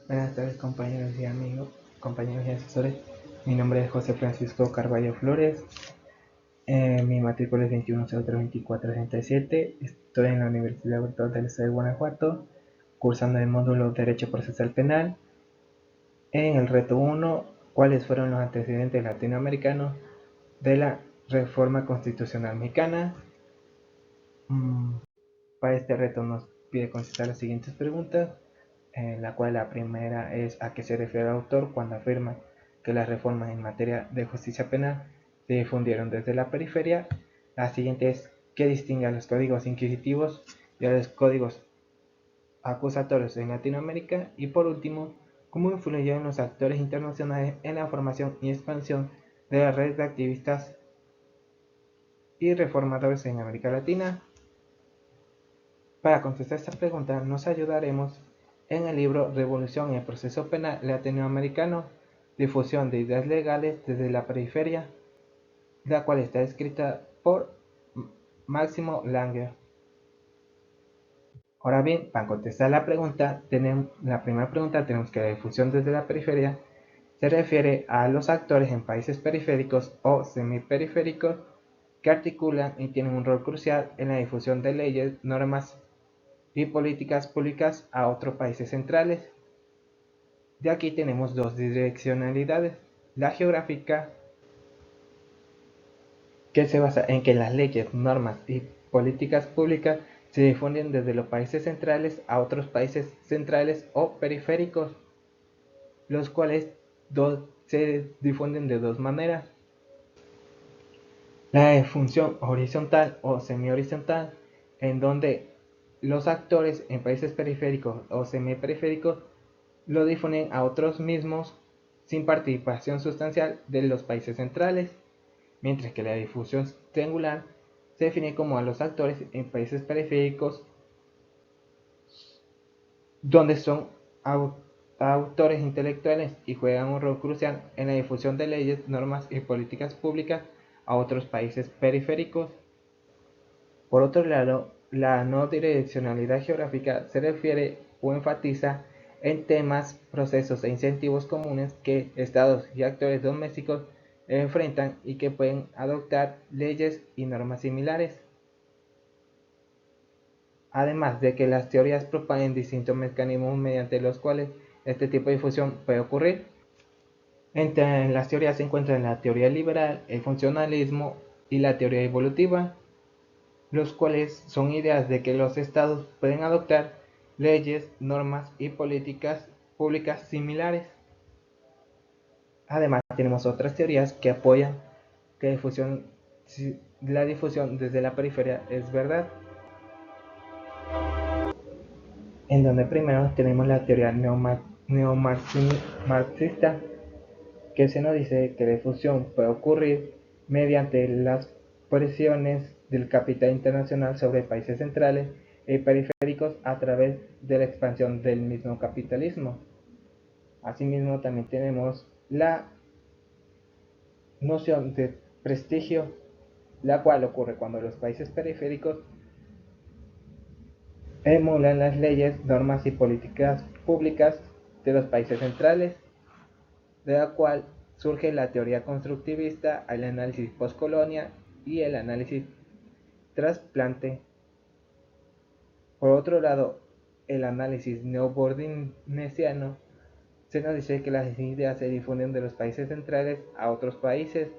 Buenas tardes compañeros y amigos, compañeros y asesores. Mi nombre es José Francisco Carballo Flores. Mi matrícula es 21032467. Estoy en la Universidad Autónoma del Estado de Guanajuato, cursando el módulo Derecho Procesal Penal. En el reto 1, ¿cuáles fueron los antecedentes latinoamericanos de la Reforma Constitucional Mexicana? Para este reto nos pide contestar las siguientes preguntas, en la cual la primera es a qué se refiere el autor cuando afirma que las reformas en materia de justicia penal se difundieron desde la periferia. La siguiente es qué distingue a los códigos inquisitivos y a los códigos acusatorios en Latinoamérica. Y por último, cómo influyeron los actores internacionales en la formación y expansión de la red de activistas y reformadores en América Latina. Para contestar esta pregunta nos ayudaremos en el libro Revolución en el Proceso Penal Latinoamericano, difusión de ideas legales desde la periferia, la cual está escrita por Máximo Langer. Ahora bien, para contestar la primera pregunta tenemos que la difusión desde la periferia se refiere a los actores en países periféricos o semiperiféricos que articulan y tienen un rol crucial en la difusión de leyes, normas y políticas públicas a otros países centrales. De aquí tenemos dos direccionalidades. La geográfica, que se basa en que las leyes, normas y políticas públicas se difunden desde los países centrales a otros países centrales o periféricos, los cuales se difunden de dos maneras. La difusión horizontal o semi-horizontal, en donde los actores en países periféricos o semiperiféricos lo difunden a otros mismos sin participación sustancial de los países centrales, mientras que la difusión triangular se define como a los actores en países periféricos donde son autores intelectuales y juegan un rol crucial en la difusión de leyes, normas y políticas públicas a otros países periféricos. Por otro lado, la no direccionalidad geográfica se refiere o enfatiza en temas, procesos e incentivos comunes que estados y actores domésticos enfrentan y que pueden adoptar leyes y normas similares. Además de que las teorías proponen distintos mecanismos mediante los cuales este tipo de difusión puede ocurrir. Entre las teorías se encuentran la teoría liberal, el funcionalismo y la teoría evolutiva, los cuales son ideas de que los estados pueden adoptar leyes, normas y políticas públicas similares. Además, tenemos otras teorías que apoyan que la difusión desde la periferia es verdad, en donde primero tenemos la teoría neomarxista, que se nos dice que la difusión puede ocurrir mediante las presiones del capital internacional sobre países centrales y periféricos a través de la expansión del mismo capitalismo. Asimismo, también tenemos la noción de prestigio, la cual ocurre cuando los países periféricos emulan las leyes, normas y políticas públicas de los países centrales, de la cual surge la teoría constructivista, el análisis postcolonia y el análisis trasplante. Por otro lado, el análisis neobordinesiano se nos dice que las ideas se difunden de los países centrales a otros países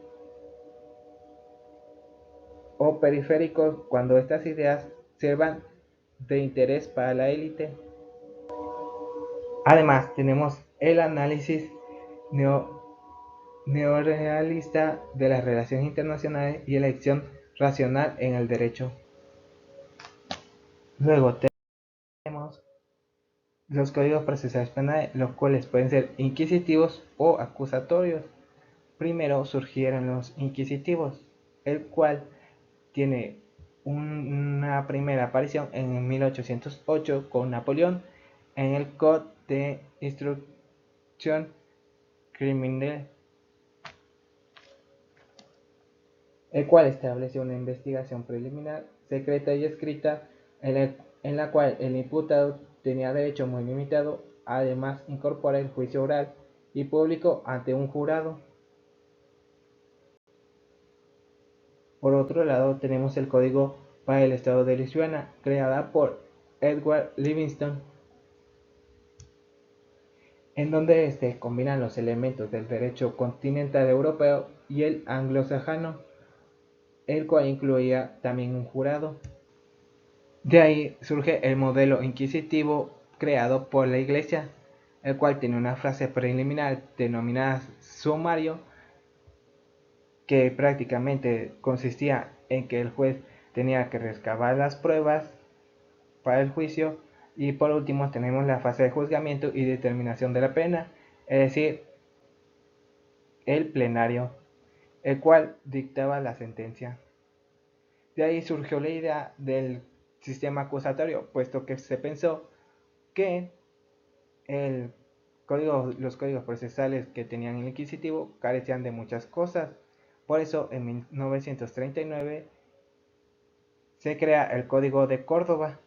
o periféricos cuando estas ideas sirvan de interés para la élite. Además, tenemos el análisis neorealista de las relaciones internacionales y elección racional en el derecho. Luego tenemos los códigos procesales penales, los cuales pueden ser inquisitivos o acusatorios. Primero surgieron los inquisitivos, el cual tiene una primera aparición en 1808 con Napoleón en el Code de Instruction Criminal, el cual estableció una investigación preliminar, secreta y escrita en la cual el imputado tenía derecho muy limitado Además, incorpora el juicio oral y público ante un jurado. Por otro lado, tenemos el Código para el Estado de Luisiana, creada por Edward Livingston, en donde combinan los elementos del derecho continental europeo y el anglosajano, el cual incluía también un jurado. De ahí surge el modelo inquisitivo creado por la Iglesia, el cual tiene una frase preliminar denominada sumario, que prácticamente consistía en que el juez tenía que recabar las pruebas para el juicio, y por último tenemos la fase de juzgamiento y determinación de la pena, es decir, el plenario, el cual dictaba la sentencia. De ahí surgió la idea del sistema acusatorio, puesto que se pensó que los códigos procesales que tenían el inquisitivo carecían de muchas cosas. Por eso en 1939 se crea el Código de Córdoba,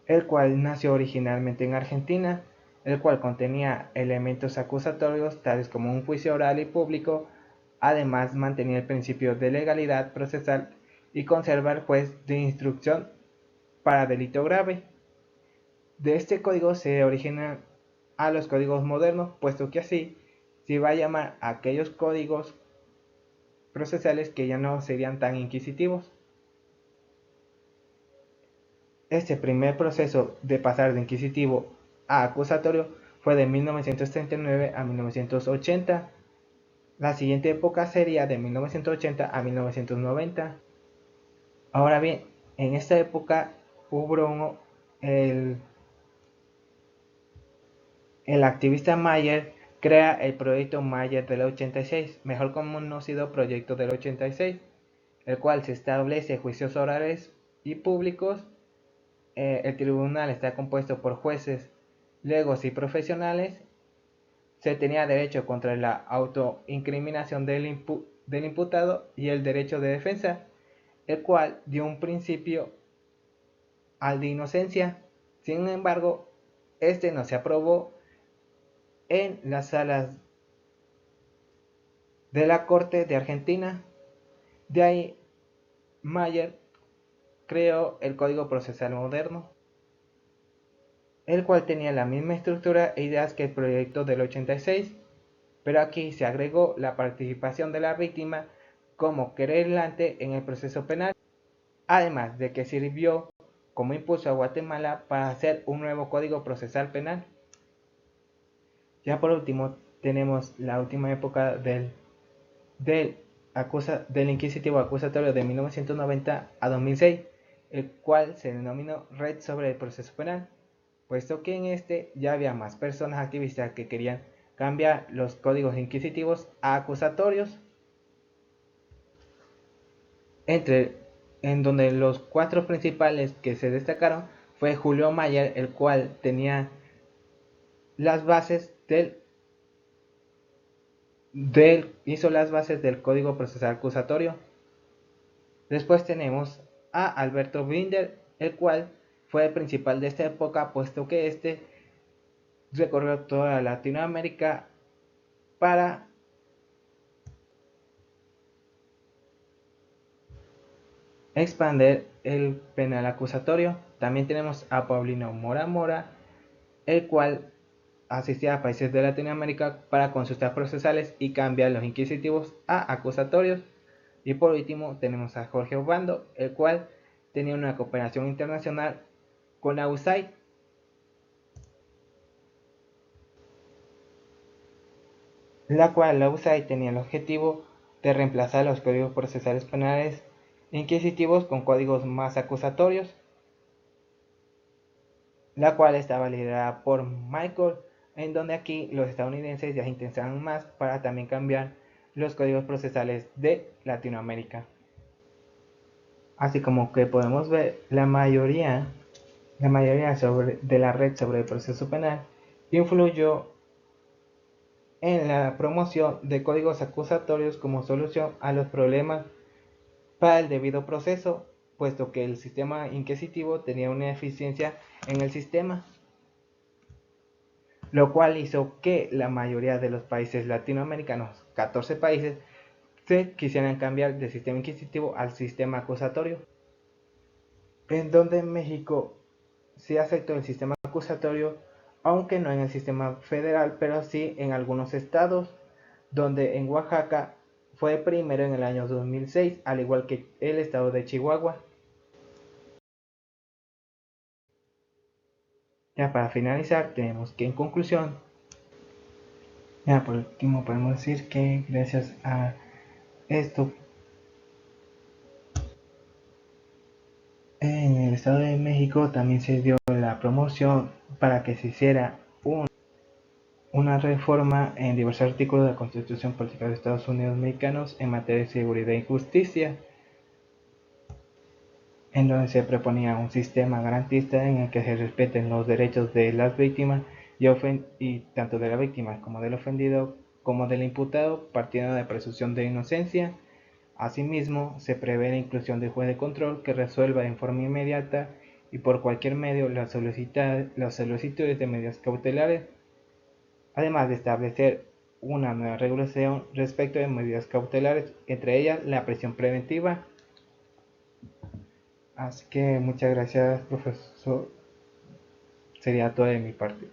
el cual nació originalmente en Argentina, el cual contenía elementos acusatorios tales como un juicio oral y público. Además, mantenía el principio de legalidad procesal y conserva el juez de instrucción para delito grave. De este código se originan a los códigos modernos, puesto que así se va a llamar a aquellos códigos procesales que ya no serían tan inquisitivos. Este primer proceso de pasar de inquisitivo a acusatorio fue de 1939 a 1980. La siguiente época sería de 1980 a 1990. Ahora bien, en esta época hubo el activista Mayer crea el proyecto Mayer del 86, mejor conocido proyecto del 86, el cual se establece juicios orales y públicos. El tribunal está compuesto por jueces, legos y profesionales. Se tenía derecho contra la autoincriminación del imputado y el derecho de defensa, el cual dio un principio al de inocencia. Sin embargo, este no se aprobó en las salas de la Corte de Argentina. De ahí, Mayer creó el Código Procesal Moderno, el cual tenía la misma estructura e ideas que el proyecto del 86, pero aquí se agregó la participación de la víctima como querellante en el proceso penal, además de que sirvió como impulso a Guatemala para hacer un nuevo Código Procesal Penal. Ya por último, tenemos la última época del inquisitivo acusatorio de 1990 a 2006, el cual se denominó Red sobre el Proceso Penal, puesto que en este ya había más personas activistas que querían cambiar los códigos inquisitivos a acusatorios, en donde los cuatro principales que se destacaron fue Julio Mayer, el cual tenía las bases hizo las bases del Código Procesal Acusatorio. Después tenemos a Alberto Binder, el cual fue el principal de esta época, puesto que este recorrió toda Latinoamérica para expandir el penal acusatorio. También tenemos a Paulino Mora Mora, el cual asistía a países de Latinoamérica para consultas procesales y cambiar los inquisitivos a acusatorios. Y por último tenemos a Jorge Obando, el cual tenía una cooperación internacional con la USAID. La USAID tenía el objetivo de reemplazar los códigos procesales penales inquisitivos con códigos más acusatorios, la cual estaba liderada por Michael, en donde aquí los estadounidenses ya se interesaban más para también cambiar los códigos procesales de Latinoamérica. Así como que podemos ver, la mayoría de la red sobre el proceso penal influyó en la promoción de códigos acusatorios como solución a los problemas para el debido proceso, puesto que el sistema inquisitivo tenía una eficiencia en el sistema. lo cual hizo que la mayoría de los países latinoamericanos, 14 países, se quisieran cambiar del sistema inquisitivo al sistema acusatorio, en donde México sí aceptó el sistema acusatorio, aunque no en el sistema federal, pero sí en algunos estados, donde en Oaxaca fue primero en el año 2006, al igual que el estado de Chihuahua. Ya para finalizar, tenemos que en conclusión, ya por último podemos decir que gracias a esto, en el estado de México también se dio la promoción para que se hiciera una reforma en diversos artículos de la Constitución Política de Estados Unidos Mexicanos en materia de seguridad y justicia, en donde se proponía un sistema garantista en el que se respeten los derechos de las víctimas y tanto de la víctima como del ofendido como del imputado, partiendo de la presunción de inocencia. Asimismo, se prevé la inclusión del juez de control que resuelva de forma inmediata y por cualquier medio las solicitudes de medidas cautelares, además de establecer una nueva regulación respecto de medidas cautelares, entre ellas la prisión preventiva. Así que muchas gracias, profesor. Sería todo de mi parte.